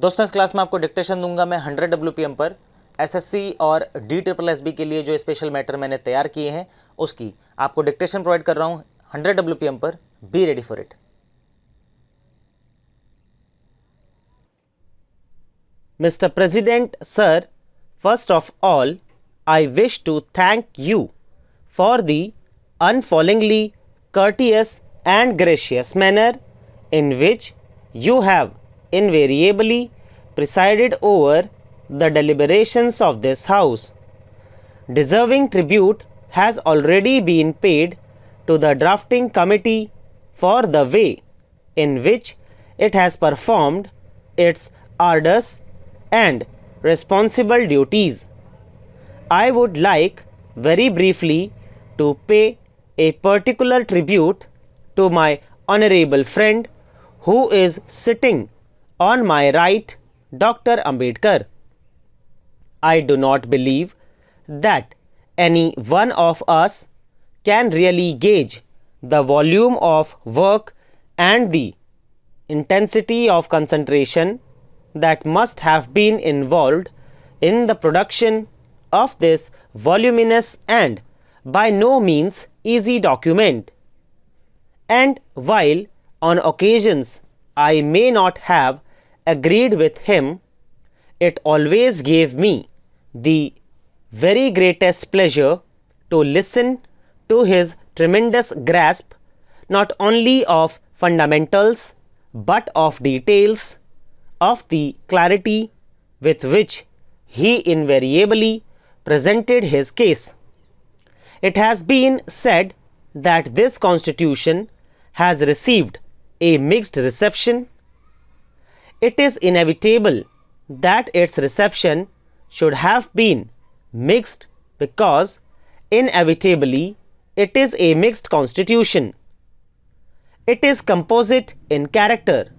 दोस्तों इस क्लास में आपको डिक्टेशन दूंगा मैं 100 WPM पर एसएससी और DSSSB के लिए जो स्पेशल मैटर मैंने तैयार किए हैं उसकी आपको डिक्टेशन प्रोवाइड कर रहा हूं 100 WPM पर। Be ready for it. Mr. President, sir, first of all, I wish to thank you for the unfallingly courteous and gracious manner in which you have invariably presided over the deliberations of this House. Deserving tribute has already been paid to the drafting committee for the way in which it has performed its arduous and responsible duties. I would like very briefly to pay a particular tribute to my honorable friend who is sitting on my right, Dr. Ambedkar. I do not believe that any one of us can really gauge the volume of work and the intensity of concentration that must have been involved in the production of this voluminous and by no means easy document. And while on occasions I may not have agreed with him, it always gave me the very greatest pleasure to listen to his tremendous grasp not only of fundamentals but of details, of the clarity with which he invariably presented his case. It has been said that this constitution has received a mixed reception. It is inevitable that its reception should have been mixed because inevitably it is a mixed constitution. It is composite in character.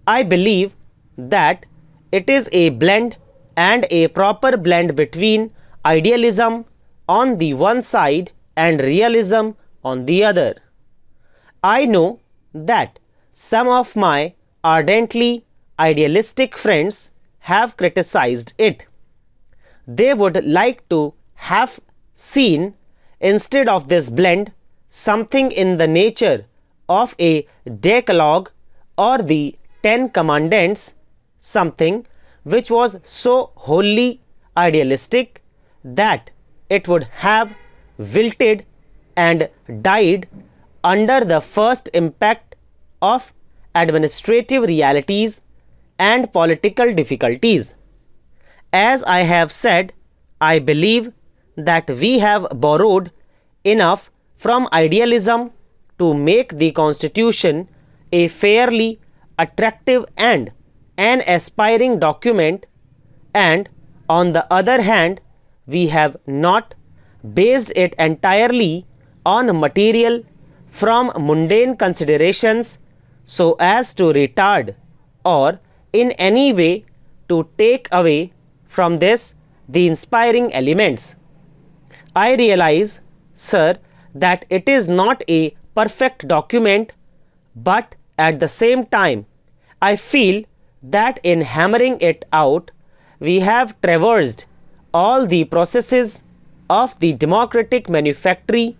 I believe that it is a blend and a proper blend between idealism on the one side and realism on the other. I know that some of my ardently idealistic friends have criticized it. They would like to have seen, instead of this blend, something in the nature of a decalogue or the 10 Commandments, something which was so wholly idealistic that it would have wilted and died under the first impact of administrative realities and political difficulties. As I have said, I believe that we have borrowed enough from idealism to make the Constitution a fairly attractive and an aspiring document, and on the other hand, we have not based it entirely on material from mundane considerations so as to retard or in any way to take away from this the inspiring elements. I realize, sir, that it is not a perfect document, but at the same time, I feel that in hammering it out, we have traversed all the processes of the democratic manufactory,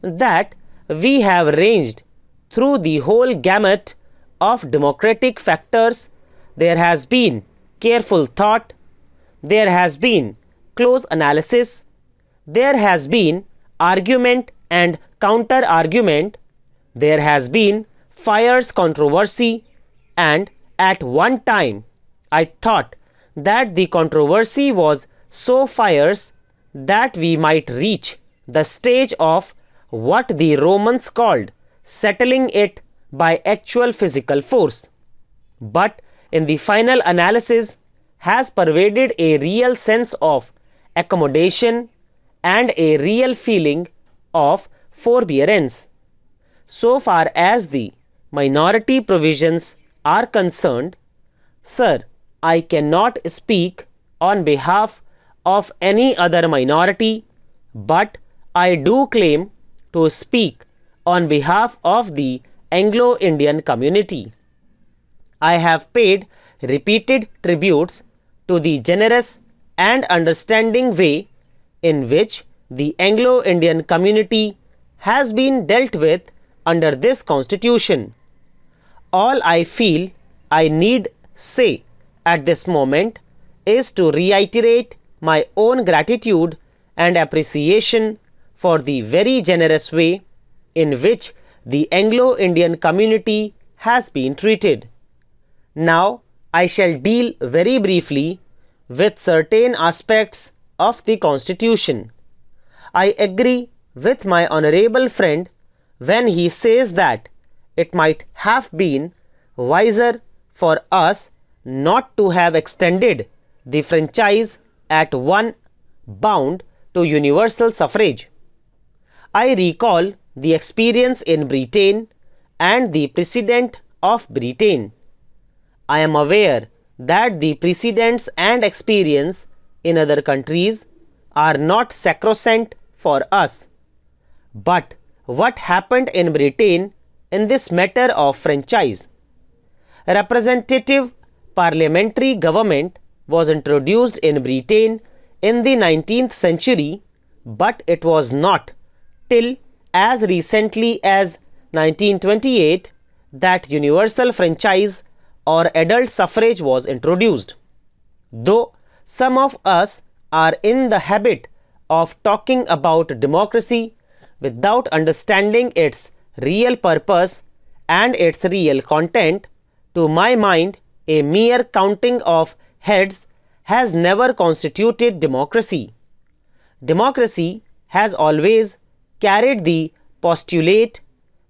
that we have ranged through the whole gamut of democratic factors. There has been careful thought, there has been close analysis, there has been argument and counter-argument, there has been fierce controversy, and at one time I thought that the controversy was so fierce that we might reach the stage of what the Romans called settling it by actual physical force, but in the final analysis has pervaded a real sense of accommodation and a real feeling of forbearance. So far as the minority provisions are concerned, sir, I cannot speak on behalf of any other minority, but I do claim to speak on behalf of the Anglo-Indian community. I have paid repeated tributes to the generous and understanding way in which the Anglo-Indian community has been dealt with under this constitution. All I feel I need say at this moment is to reiterate my own gratitude and appreciation for the very generous way in which the Anglo-Indian community has been treated. Now, I shall deal very briefly with certain aspects of the Constitution. I agree with my honorable friend when he says that it might have been wiser for us not to have extended the franchise at one bound to universal suffrage. I recall the experience in Britain and the precedent of Britain. I am aware that the precedents and experience in other countries are not sacrosanct for us. But what happened in Britain in this matter of franchise? Representative parliamentary government was introduced in Britain in the 19th century, but it was not till as recently as 1928 that universal franchise or adult suffrage was introduced. Though some of us are in the habit of talking about democracy without understanding its real purpose and its real content, to my mind, a mere counting of heads has never constituted democracy. Democracy has always carried the postulate,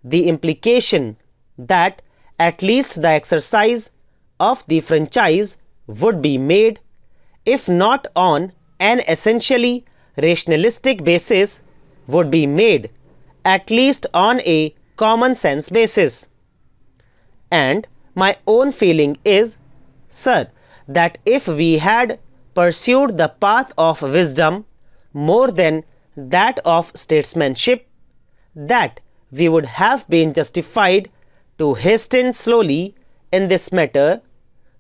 the implication that at least the exercise of the franchise would be made, if not on an essentially rationalistic basis, would be made at least on a common sense basis. And my own feeling is, sir, that if we had pursued the path of wisdom more than that of statesmanship, that we would have been justified to hasten slowly in this matter,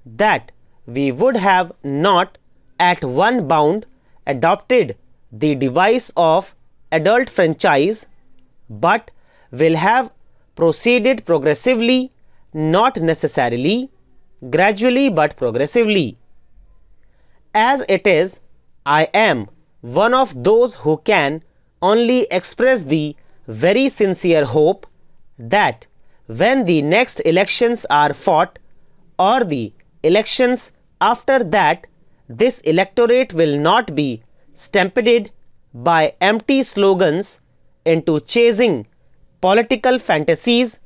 that we would have not at one bound adopted the device of adult franchise, but will have proceeded progressively, not necessarily gradually but progressively. As it is, I am one of those who can only express the very sincere hope that when the next elections are fought or the elections after that, this electorate will not be stampeded by empty slogans into chasing political fantasies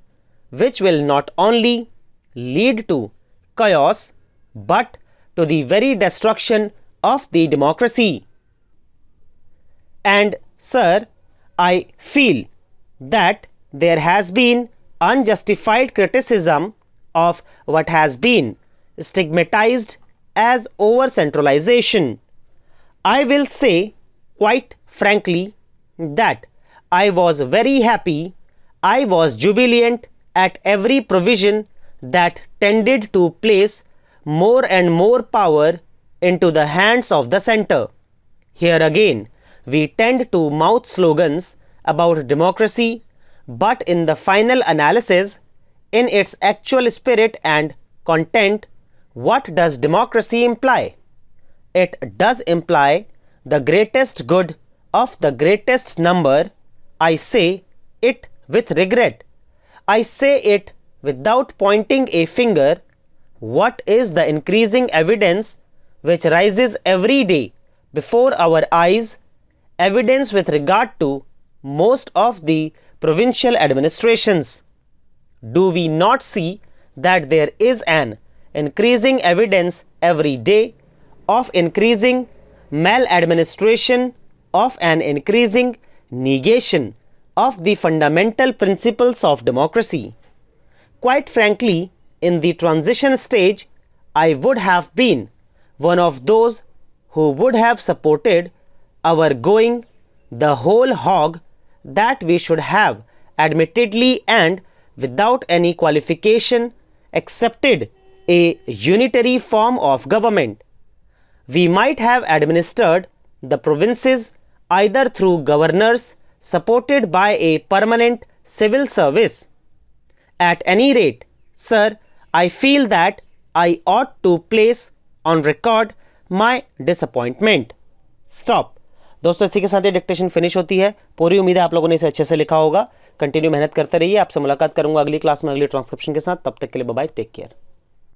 which will not only lead to chaos but to the very destruction of the democracy. And sir, I feel that there has been unjustified criticism of what has been stigmatized as over-centralization. I will say quite frankly that I was very happy, I was jubilant at every provision that tended to place more and more power into the hands of the centre. Here again, we tend to mouth slogans about democracy, but in the final analysis, in its actual spirit and content, what does democracy imply? It does imply the greatest good of the greatest number. I say it with regret. I say it without pointing a finger. What is the increasing evidence which rises every day before our eyes? Evidence with regard to most of the provincial administrations. Do we not see that there is an increasing evidence every day of increasing maladministration, of an increasing negation of the fundamental principles of democracy? Quite frankly, in the transition stage, I would have been one of those who would have supported our going the whole hog, that we should have admittedly and without any qualification accepted a unitary form of government. We might have administered the provinces either through governors supported by a permanent civil service. At any rate, sir, I feel that I ought to place on record my disappointment. Stop. दोस्तों इसी के साथ ये dictation finish होती है. पूरी उम्मीद है आप लोगों ने इसे अच्छे से लिखा होगा. कंटिन्यू मेहनत करते रहिए. आपसे मुलाकात करूंगा अगली क्लास में अगली ट्रांसक्रिप्शन के साथ. तब तक के लिए बाय बाय, टेक केयर.